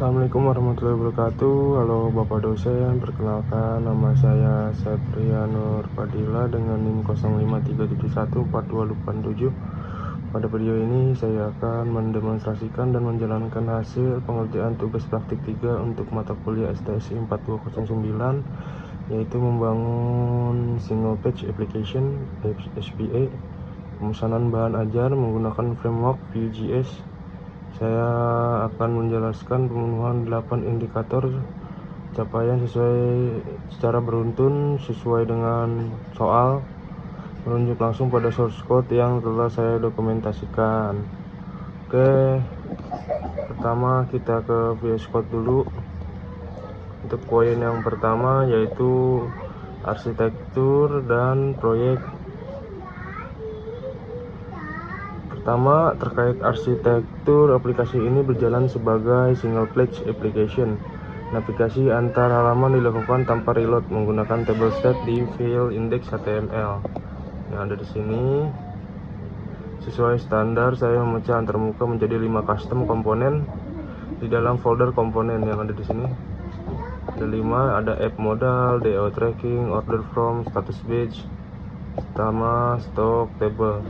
Assalamualaikum warahmatullahi wabarakatuh. Halo Bapak dosen, perkenalkan nama saya Septria Nur Fadila dengan NIM 0537142887. Pada video ini saya akan mendemonstrasikan dan menjalankan hasil pengerjaan tugas praktik 3 untuk mata kuliah STSI 4209, yaitu membangun single page application SPA, pemesanan bahan ajar menggunakan framework Vue.js. Saya akan menjelaskan pemenuhan 8 indikator capaian secara beruntun sesuai dengan soal, menunjuk langsung pada source code yang telah saya dokumentasikan. Oke, pertama kita ke VS Code dulu. Untuk poin yang pertama yaitu arsitektur dan proyek. Pertama, terkait arsitektur, aplikasi ini berjalan sebagai single page application. Navigasi antar halaman dilakukan tanpa reload menggunakan table state di file index HTML yang ada di sini. Sesuai standar, saya memecah antarmuka menjadi 5 custom komponen di dalam folder komponen yang ada di sini. Ada 5, ada app modal, DO tracking, order from, status page, utama, stock, table.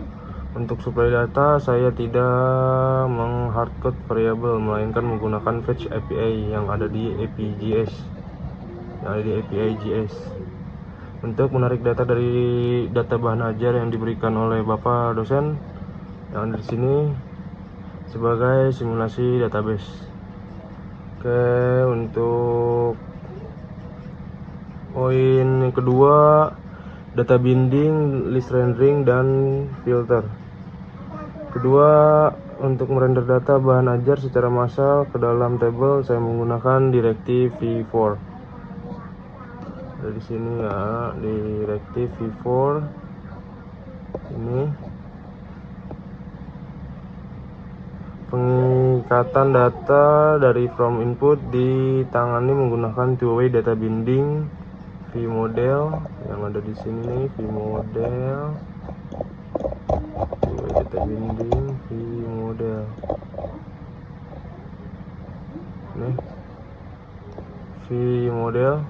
Untuk supply data, saya tidak menghardcode variabel, melainkan menggunakan fetch API yang ada di API.js. Untuk menarik data dari data bahan ajar yang diberikan oleh Bapak dosen yang ada di sini sebagai simulasi database. Oke, untuk poin yang kedua, data binding, list rendering, dan filter. Kedua, untuk merender data bahan ajar secara massal ke dalam table, saya menggunakan directive v4. Ada di sini ya, directive v4 ini. Pengikatan data dari from input ditangani menggunakan two-way data binding vModel yang ada di sini nih, vModel, two-way data binding vModel. Nih, vModel.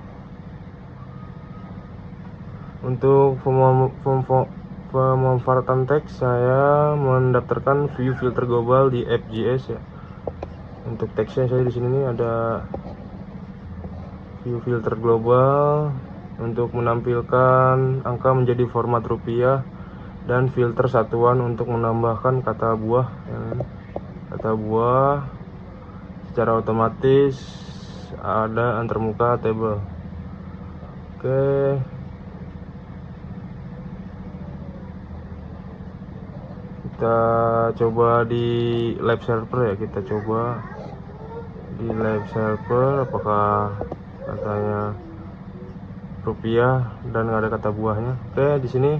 Untuk pemanfaatan teks, saya mendaftarkan view filter global di app.js ya. Untuk teksnya saya di sini nih ada view filter global untuk menampilkan angka menjadi format rupiah dan filter satuan untuk menambahkan kata buah secara otomatis ada antarmuka table. Oke, kita coba di live server ya, kita coba di live server apakah katanya rupiah dan nggak ada kata buahnya. Oke, di sini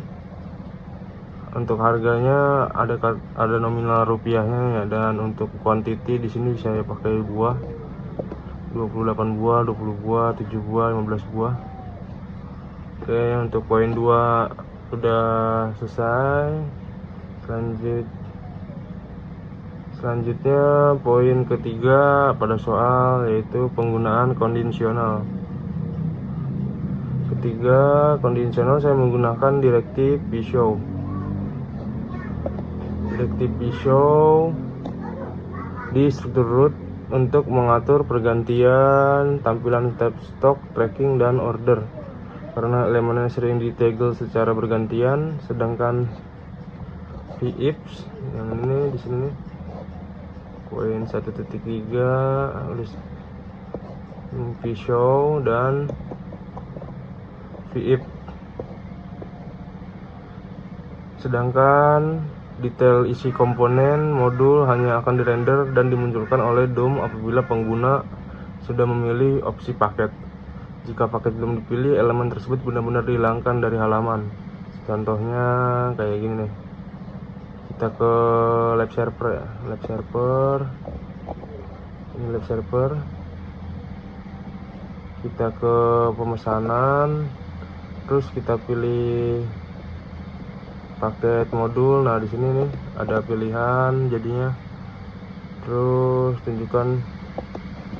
untuk harganya ada nominal rupiahnya ya, dan untuk quantity di sini saya pakai buah 28 buah, 20 buah, 7 buah, 15 buah. Oke, untuk poin 2 sudah selesai. Selanjutnya poin ketiga pada soal yaitu penggunaan kondisional. Ketiga, kondisional saya menggunakan directive vshow. Directive vshow di struktur root untuk mengatur pergantian tampilan tab stock, tracking, dan order karena elemennya sering ditagel secara bergantian, sedangkan VIPs yang ini di sini poin 1.3 list vshow dan VIP, sedangkan detail isi komponen modul hanya akan dirender dan dimunculkan oleh DOM apabila pengguna sudah memilih opsi paket. Jika paket belum dipilih, elemen tersebut benar-benar dihilangkan dari halaman. Contohnya kayak gini nih. Kita ke live server ya, ini live server. Kita ke pemesanan, terus kita pilih paket modul. Nah, di sini nih ada pilihan jadinya. Terus tunjukkan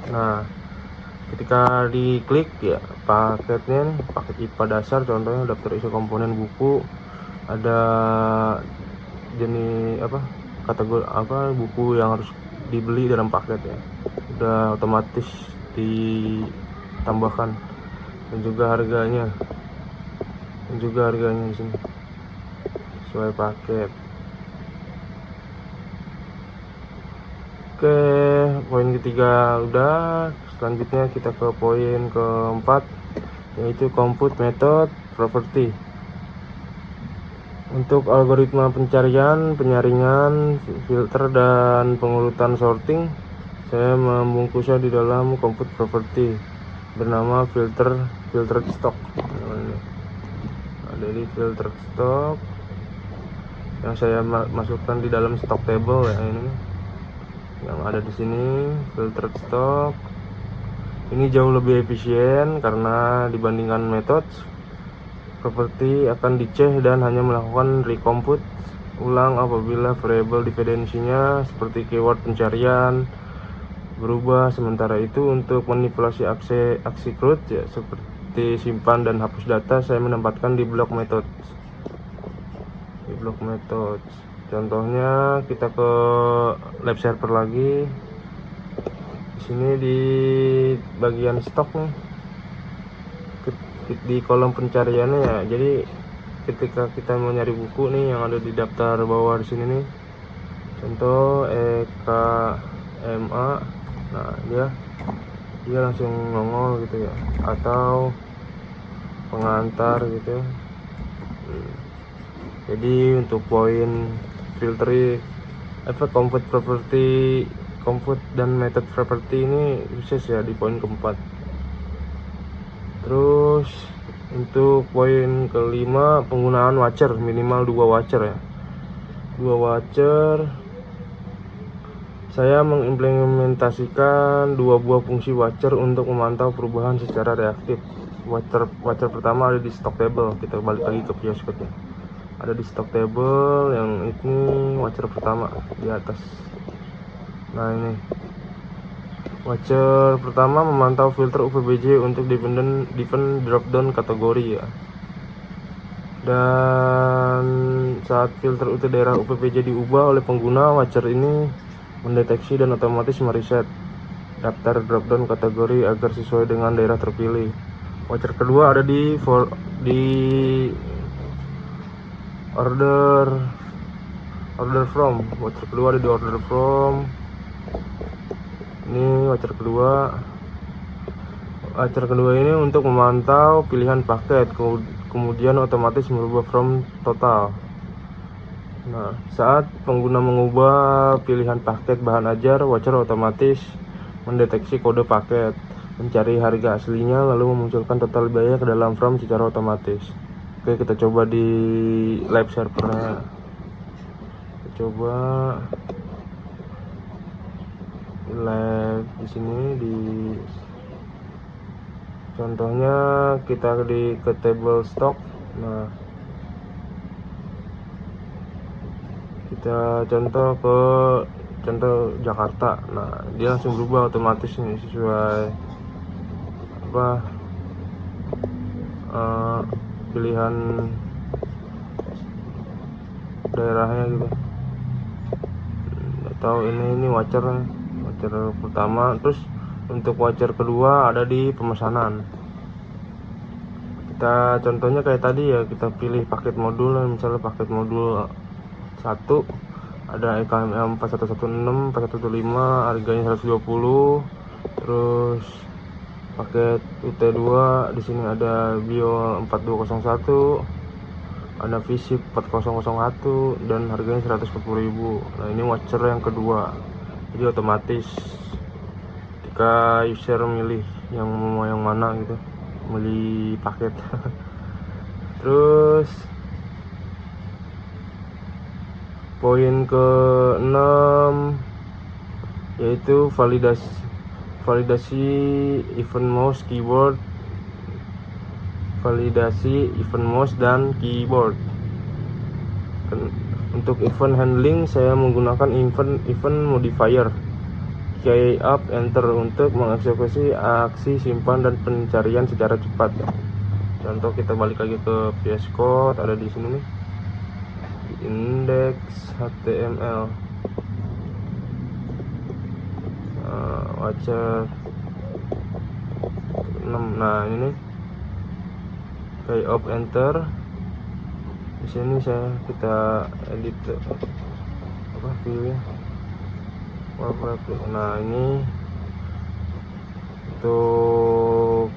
Nah, ketika diklik ya paketnya nih, paket IPA dasar contohnya daftar isi komponen buku, ada jenis kategori buku yang harus dibeli dalam paket ya, udah otomatis ditambahkan, dan juga harganya di sini sesuai paket. Oke, poin ketiga udah. Selanjutnya kita ke poin keempat, yaitu compute method property. Untuk algoritma pencarian, penyaringan, filter, dan pengurutan sorting, saya membungkusnya di dalam compute property bernama filter stock. Ada di filter stock yang saya masukkan di dalam stock table ya, ini yang ada di sini. Filter stock ini jauh lebih efisien karena dibandingkan metode property akan dicek dan hanya melakukan recompute ulang apabila variabel dependensinya seperti keyword pencarian berubah. Sementara itu untuk manipulasi aksi CRUD ya, seperti simpan dan hapus data, saya menempatkan di blok metode. Contohnya kita ke lab server lagi. Di sini di bagian stok nih, di kolom pencariannya ya. Jadi ketika kita mau nyari buku nih yang ada di daftar bawah di sini nih, contoh EKMA, nah dia langsung nongol gitu ya, atau pengantar gitu. Jadi untuk poin filter compute property, compute dan method property ini khusus ya di poin keempat. Terus untuk poin kelima, penggunaan watcher, minimal 2 watcher ya. 2 watcher, saya mengimplementasikan 2 buah fungsi watcher untuk memantau perubahan secara reaktif. Watcher pertama ada di stock table. Kita balik lagi ke Pioscope-nya. Ada di stock table yang ini watcher pertama di atas. Nah, ini watcher pertama memantau filter UPBJ untuk depend drop down kategori ya. Dan saat filter UT daerah UPBJ diubah oleh pengguna, watcher ini mendeteksi dan otomatis mereset daftar drop down kategori agar sesuai dengan daerah terpilih. Watcher kedua ada di order from. Watcher kedua ada di order from. Ini watcher kedua. Watcher kedua ini untuk memantau pilihan paket, kemudian otomatis merubah from total. Nah, saat pengguna mengubah pilihan paket bahan ajar, watcher otomatis mendeteksi kode paket, mencari harga aslinya, lalu memunculkan total biaya ke dalam from secara otomatis. Oke, kita coba di live servernya. Kita coba live di sini, di contohnya kita ke table stock. Nah, kita contoh Jakarta. Nah, dia langsung berubah otomatis nih sesuai pilihan daerahnya gitu. Atau ini watcher pertama. Terus untuk watcher kedua ada di pemesanan. Kita contohnya kayak tadi ya, kita pilih paket modul, misalnya paket modul 1 ada EKML 4116, 4115, harganya 120. Terus paket UT2 di sini ada Bio 4201, ada Visip 4001 dan harganya 140.000. Nah, ini watcher yang kedua. Jadi otomatis ketika user milih yang mau yang mana gitu, milih paket. Terus poin ke-6 yaitu validasi event mouse keyboard, dan keyboard. Untuk event handling saya menggunakan event modifier key up enter untuk mengeksekusi aksi simpan dan pencarian secara cepat. Contoh, kita balik lagi ke VS Code, ada di sini nih, index HTML, watcher 6. Nah ini nih, key up enter. Di sini kita edit viewnya. Nah ini untuk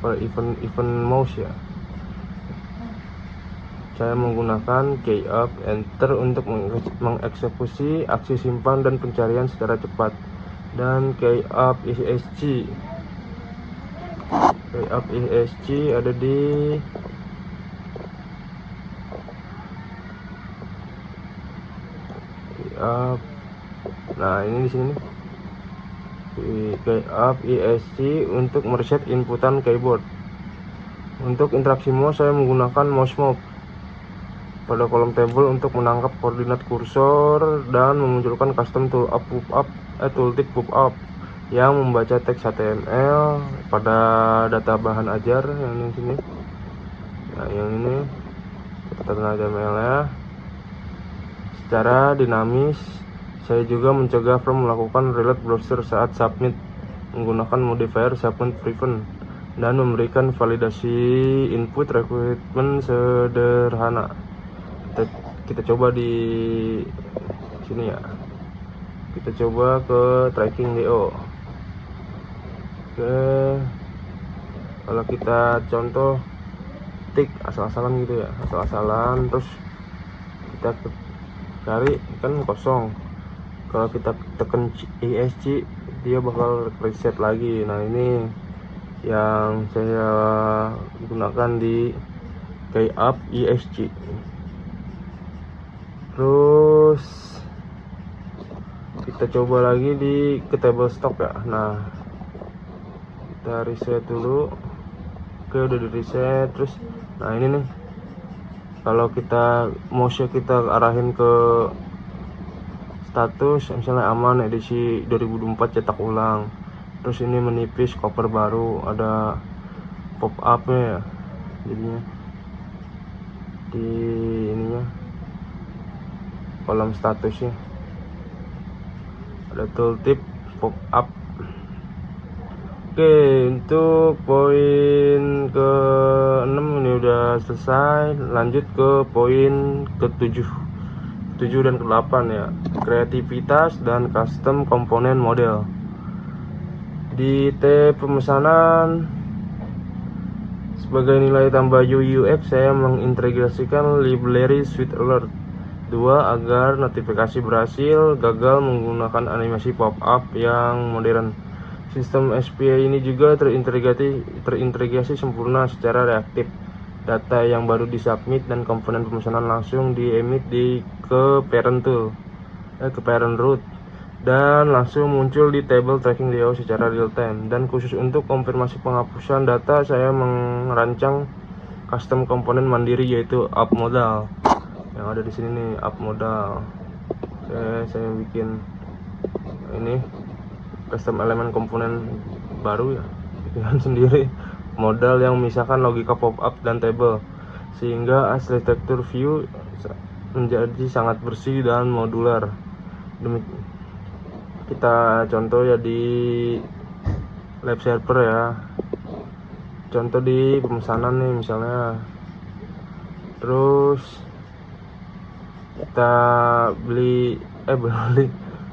event mouse ya, saya menggunakan key up enter untuk mengeksekusi aksi simpan dan pencarian secara cepat, dan key up ESC ada di key up. Nah ini di sini key up ESC untuk mereset inputan keyboard. Untuk interaksi mouse saya menggunakan mouse move pada kolom table untuk menangkap koordinat kursor dan memunculkan custom tooltip pop-up yang membaca teks HTML pada data bahan ajar yang di sini. Nah yang ini catatan HTML ya secara dinamis. Saya juga mencegah From melakukan reload browser saat submit menggunakan modifier submit prevent dan memberikan validasi input requirement sederhana. Kita coba di sini ya. Kita coba ke tracking.do. Oke. Kalau kita contoh tik asal-asalan gitu ya, asal-asalan, terus kita cari kan kosong. Kalau kita tekan ESC dia bakal reset lagi. Nah ini yang saya gunakan di key up ESC. Terus kita coba lagi ke table stock ya. Nah kita reset dulu. Oke, udah di reset. Terus nah ini nih, kalau kita mouse kita arahin ke status misalnya aman edisi 2024 cetak ulang, terus ini menipis cover baru, ada pop up nya ya, jadinya di ininya kolom statusnya ada tooltip pop up. Oke, untuk poin ke-6 ini udah selesai. Lanjut ke poin ke-7 dan ke-8 ya, kreativitas dan custom komponen model. Di tab pemesanan sebagai nilai tambah UI UX, saya mengintegrasikan library Swift Alert 2 agar notifikasi berhasil. Gagal menggunakan animasi pop-up yang modern. Sistem SPA ini juga terintegrasi sempurna secara reaktif. Data yang baru disubmit dan komponen pemesanan langsung di-emit ke parent root dan langsung muncul di table tracking.do secara real time. Dan khusus untuk konfirmasi penghapusan data, saya merancang custom komponen mandiri yaitu up modal. Yang ada di sini nih, up modal. Saya bikin ini custom elemen komponen baru ya, bikinan sendiri. Modal yang memisahkan logika pop-up dan table sehingga arsitektur view menjadi sangat bersih dan modular. Kita contoh ya di lab server ya, contoh di pemesanan nih misalnya. Terus kita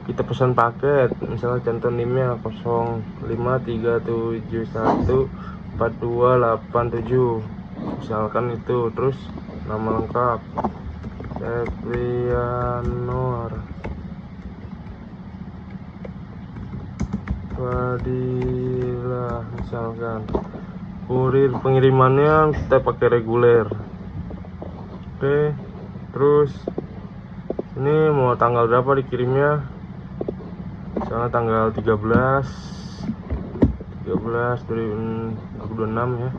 kita pesan paket, misalnya contoh NIM-nya 057142887 misalkan itu. Terus nama lengkap Septrianor Fadilah misalkan. Kurir pengirimannya kita pakai reguler. Oke, terus ini mau tanggal berapa dikirimnya, misalnya tanggal 13 2026 ya.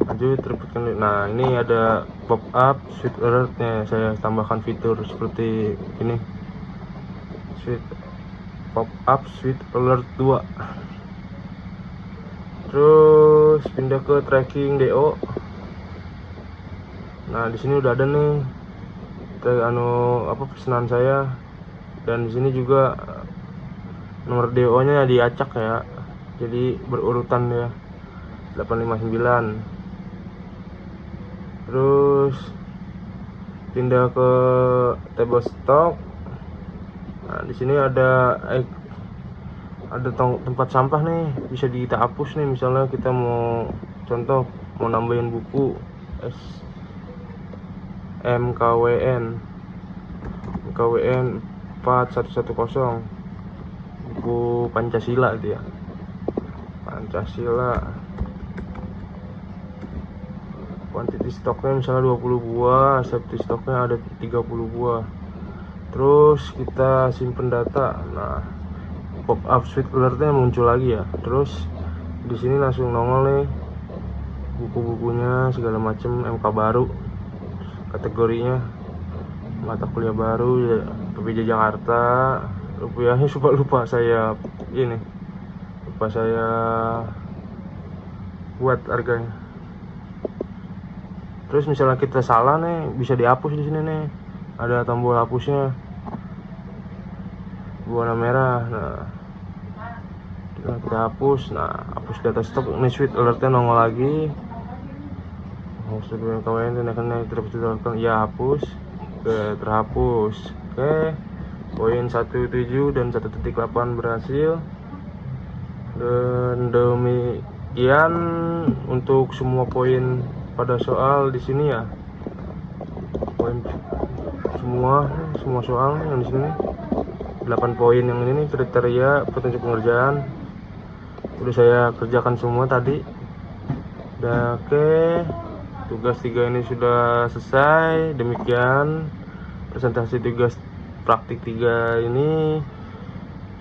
Lanjut terbitkan. Nah ini ada pop up Swift Alert nya, saya tambahkan fitur seperti ini, Swift pop-up switch alert 2. Terus pindah ke tracking DO. Nah, di sini udah ada nih pesanan saya, dan di sini juga nomor DO-nya diacak ya. Jadi berurutan ya. 859. Terus pindah ke table stock. Nah, di sini ada tempat sampah nih, bisa kita hapus nih. Misalnya kita mau nambahin buku MKWN 4110, buku Pancasila dia. Pancasila. Quantity stoknya misalnya 20 buah, safety stoknya ada 30 buah. Terus kita simpen data. Nah, pop up switch alertnya muncul lagi ya. Terus di sini langsung nongol nih buku-bukunya segala macam, MK baru, kategorinya mata kuliah baru ya, PPJ Jakarta. Rupiahnya lupa saya buat harganya. Terus misalnya kita salah nih, bisa dihapus di sini nih. Ada tombol hapusnya warna merah. Nah, kita hapus. Nah, hapus data stok. Ini switch alertnya nongol lagi. Sebelum kawan tindakan terhapus, ya hapus. Oke, terhapus. Oke, poin 17 dan 1.8 berhasil. Dan demikian untuk semua poin pada soal di sini ya. Poin semua soal yang di sini 8 poin yang ini kriteria petunjuk pengerjaan udah saya kerjakan semua tadi. Udah, oke. Tugas 3 ini sudah selesai. Demikian presentasi tugas praktik 3 ini.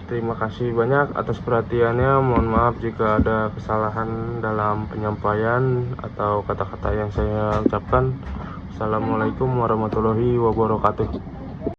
Terima kasih banyak atas perhatiannya. Mohon maaf jika ada kesalahan dalam penyampaian atau kata-kata yang saya ucapkan. Assalamualaikum warahmatullahi wabarakatuh.